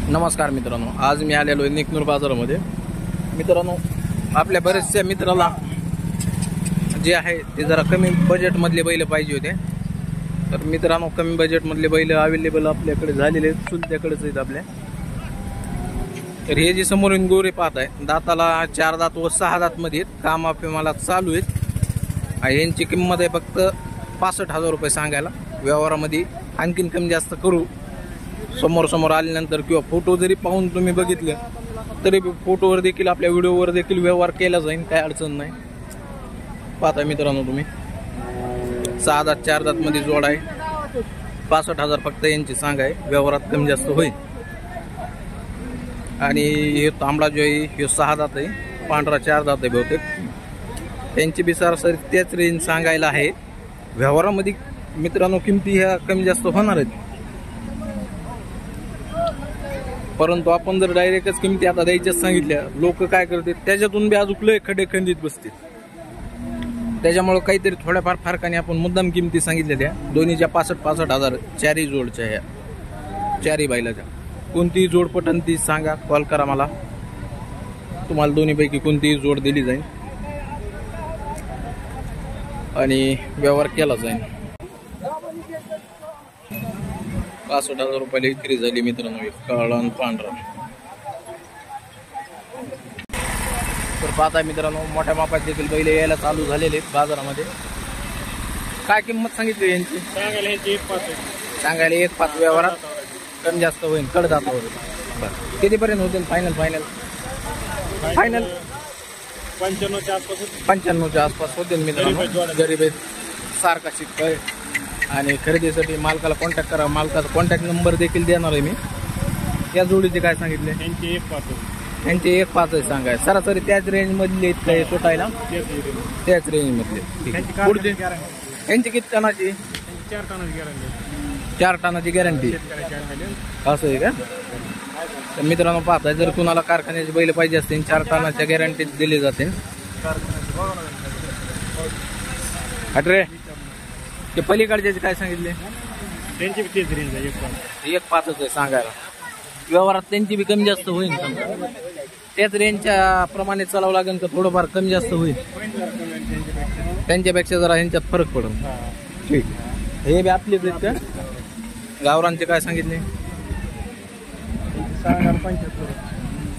नमस्कार मित्रांनो, आज मी आलेलो आहे निकनूर बाजारामध्ये। मित्रांनो, आपल्या बरेचशा मित्राला जे आहे ते जरा कमी बजेटमधले बैल पाहिजे होते। तर मित्रांनो, कमी बजेटमधले बैल अवेलेबल आपल्याकडे झालेले आहेत, चुलत्याकडेच आहेत आपल्या। तर हे जे समोरून गोरे पाहत आहे, दाताला 4 दात व 6 दात मध्ये काम आपल्याला चालू आहेत। यांची किंमत आहे फक्त 65,000 रुपये सांगायला। व्यवहारामध्ये आणखीन कमी जास्त करू, समोर आल्यानंतर किंवा फोटो जरी पाहून तुम्ही बघितलं तरी फोटोवर देखील आपल्या व्हिडिओवर देखील व्यवहार केला जाईल, काय अडचण नाही। पाहता मित्रांनो तुम्ही 6 दात 4 दात मध्ये जोड आहे। 65,000 फक्त यांची सांग आहे, व्यवहारात कमी जास्त होईल। आणि हे तांबडा जो आहे हे 6 दात आहे, पांढरा 4 दात आहे बहुतेक। त्यांची बी सरासरी त्याच रेंज सांगायला आहे। व्यवहारामध्ये मित्रांनो किमती ह्या कमी जास्त होणार आहेत, परंतु आपण जर डायरेक्टच किमती आता द्यायच्याच सांगितल्या, लोक काय करतात त्याच्यातून बी अजून लय खडे खंडित बसतील। त्याच्यामुळे काहीतरी थोड्याफार फरकाने आपण मुद्दाम किमती सांगितल्या त्या दोन्हीच्या 65,000 चारही जोडच्या, ह्या चारही बैलाच्या। कोणतीही जोड पटन ती सांगा, कॉल करा मला, तुम्हाला दोन्हीपैकी कोणतीही जोड दिली जाईल आणि व्यवहार केला जाईल। 65,000 रुपयाला विक्री झाली मित्रांनो, काळा आणि पांढरा। तर पाहता मित्रांनो, मोठ्या मापात देखील बैल यायला चालू झालेले आहेत बाजारामध्ये। काय किंमत सांगितली यांची? सांगायला 1,500 व्यवहारात कमी जास्त होईल, कडदातावर। कितीपर्यंत होतील फायनल? फायनल 95च्या आसपास होतील मित्रांनो। गरीब आहेत, सारखा शिकतोय आणि खरेदीसाठी मालकाला कॉन्टॅक्ट करा। मालकाचा कॉन्टॅक्ट नंबर देखील देणार आहे मी। या जोडीचे काय सांगितले? यांचे 1,500 सांगाय। सरासरी त्याच रेंज मधले आहेत सुटायला, त्याच रेंज मधले। पुढचे यांची किती टनाची? 4 टनाची गॅरंटी असं आहे का? तर मित्रांनो पाहताय, जर कुणाला कारखान्याचे बैल पाहिजे असतील 4 टनाच्या गॅरंटी दिली जाते। अरे ते पलीकडचे काय सांगितले? त्यांची बी तेच रेंज आहे, 1,500 आहे सांगायला। व्यवहारात त्यांची बी कमी जास्त होईल, त्याच रेंजच्या प्रमाणे चालावं लागेल का थोडंफार कमी जास्त होईल? त्यांच्यापेक्षा जरा ह्यांच्यात फरक पडेल। ठीक, हे बी आपलेच आहेत का? गावरांचे काय सांगितले?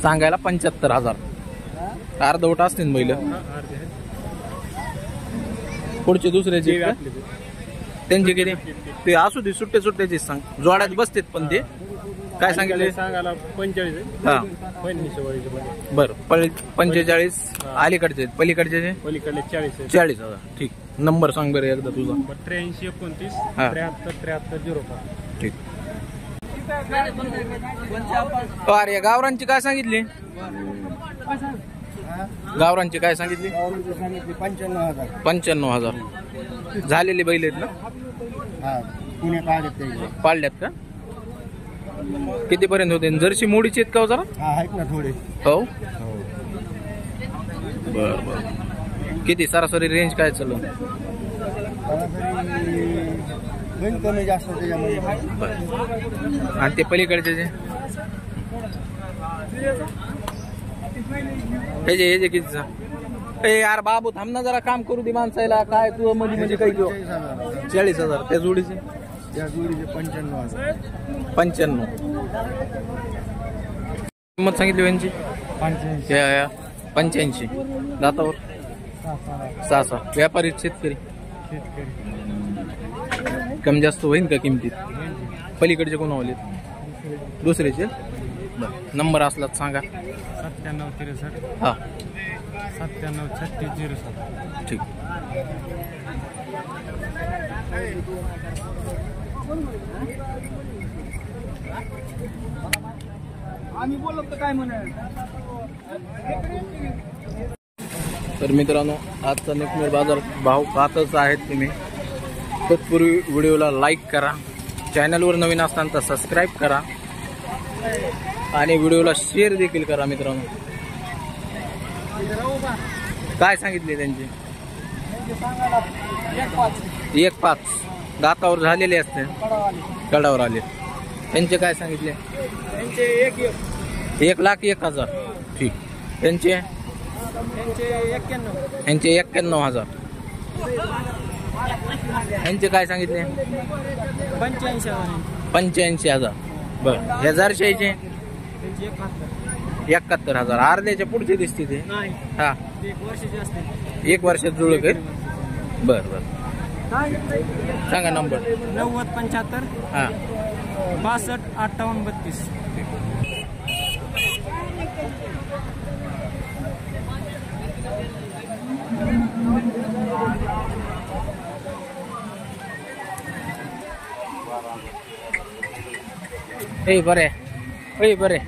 सांगायला 75,000। अर्धवट असतील बैल। पुढचे दुसऱ्याचे त्यांचे किती? ते असू दे, सुट्ट्याची सांग, जोड्यात बसतेत पण ते काय सांगितले? सांगायला 45। हा बरं, 45 अलीकडचे, पलीकडचे 40,000। ठीक, नंबर सांग बरं एकदा तुझा। 83 29 73 73 05। ठीक। अरे गावरांची काय सांगितली? गावरांची काय सांगितली? 95,000 झालेले बैल आहेत ना? पाळल्यात का? किती पर्यंत होते? जर्सी मोडीचे आहेत का जरा? आहेत ना थोडे। हो बर। किती सरासरी रेंज काय चालू? कमी जास्त त्याच्यामध्ये। आणि ते पलीकडचे जे हे जे किती? ए यार बाबू थांब ना जरा, काम करू दे माणसाला। काय तू मध्ये काही 40,000 त्या जोडीचे? 95 किंमत सांगितली यांची? 85 दातावर 6 व्यापारी शेतकरी कमी जास्त होईल का किमतीत? पलीकडचे कोण आले? दुसऱ्याचे? नंबर असला सांगा। 97 63 हा 97 36 07। ठीक। आम्ही बोललो तर काय म्हणाल? तर मित्रांनो, आजचा निकनूर बाजार भाव पाहतच आहेत तुम्ही। तत्पूर्वी व्हिडिओला लाईक करा, चॅनलवर नवीन असताना तर सबस्क्राईब करा आणि व्हिडिओला शेअर देखील करा मित्रांनो। काय सांगितले त्यांचे? 1,500 दातावर झालेले असते, कडावर आले। त्यांचे काय सांगितले? त्यांचे एक 1,01,000. ठीक. त्यांचे 91. यांचे 91,000. यांचे काय सांगितले? 85,000. 85,000. बरं. ह्या जर्शाचे त्यांचे 71,000. अर्ध्याच्या पुढचे दिसते ते. नाही, हा, 1 वर्षाचे असते. 1 वर्षात जुळक आहे. बरं बरं. सांगा नंबर. 9075 हा. 62 58 32. ए बरे. बरे.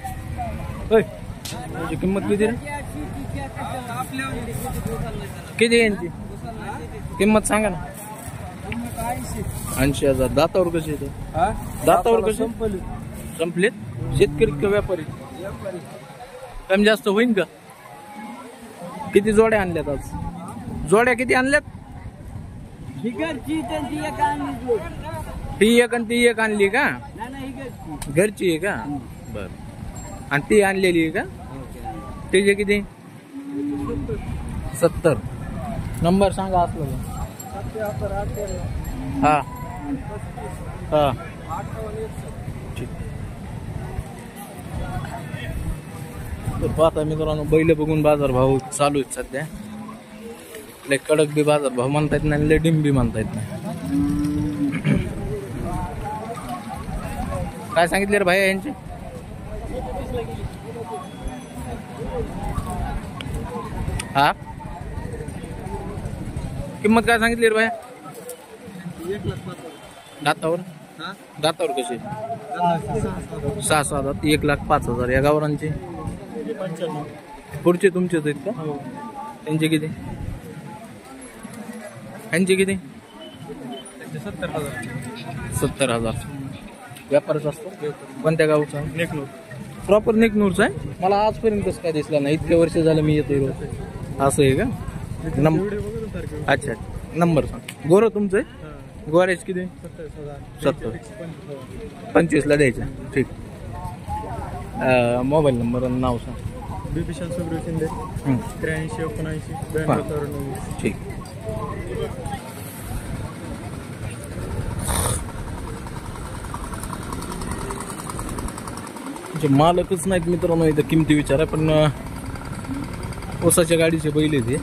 तुझी किंमत किती रे? किती आहे यांची किंमत सांगा ना. 80,000. दातावर कसे येतो? दातावर कसे संपलेत? शेतकरी का व्यापारी? कमी जास्त होईन का? किती जोड्या आणल्यात आज? जोड्या किती आणल्यात? ही एक आणि ती एक आणली का? घरची आहे का? बर. आणि ती आणलेली आहे का? त्याचे किती? 70. नंबर सांगा असलं. हा हा. ठीक. तर पाहता मित्रांनो, बैल बघून बाजार भाव चालू आहेत सध्या. लय कडक बी बाजार भाव म्हणता येत नाही, लय डिंब बी म्हणता येत नाही. काय सांगितले रे भाई यांचे? हा, किंमत काय सांगितली रे भाई? 1,05,000. दातावर? दातावर कसे? 6-7. 1,05,000. या गावरांचे 95. पुढचे तुमचेच आहेत का? त्यांचे किती? यांचे किती? 70,000. 70,000. व्यापारच असतो. कोणत्या गावचा? नेकनूर. प्रॉपर नेकनूरचा आहे. मला आजपर्यंतच काय दिसला नाही. इतक्या वर्ष झालं मी येतोय रोज. असं आहे का? अच्छा. नंबर सांग. गोरं तुमचं आहे? गोऱ्याच किती? 70. 25ला द्यायचं. ठीक. मोबाईल नंबर आणि नाव सांग. बिपिशन सुब्रव शिंदे. 83 79 92. ठीक. मालकच नाहीत मित्रांनो इथं. किमती विचारा. पण ओसाच्या गाडीचे बैल आहे ते.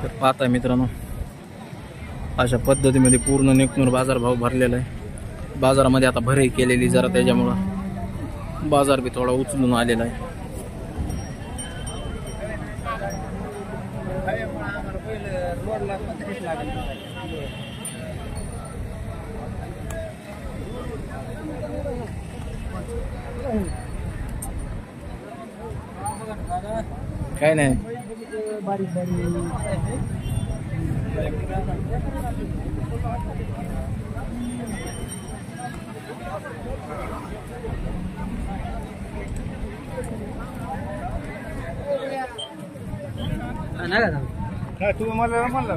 तर पाहताय मित्रांनो, अशा पद्धतीमध्ये पूर्ण नेकनूर बाजार भाव भरलेला आहे. बाजारामध्ये आता भरही केलेली जरा, त्याच्यामुळं बाजार बी थोडा उचलून आलेला आहे. काय नाही. तुम्ही मला म्हणला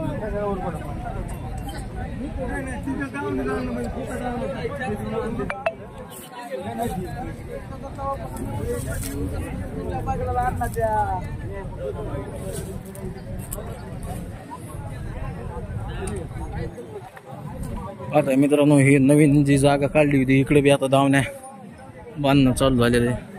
आता मित्रांनो, ही नवीन जी जागा काढली होती इकडे बी आता धावण्या बांधणं चालू झालेलं आहे.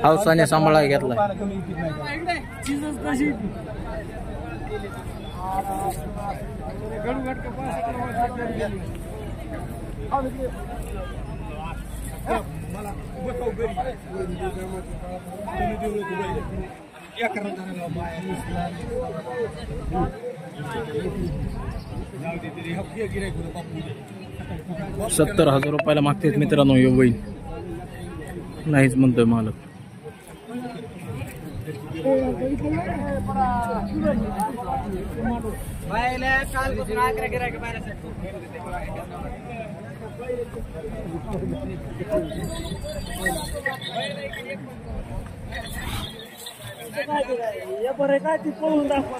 हौसाने सांभाळा घेतलाय. ₹70,000 मागतेत मित्रांनो. हे बैल नाहीच म्हणतोय मालक. काय ती पळून दाखवा.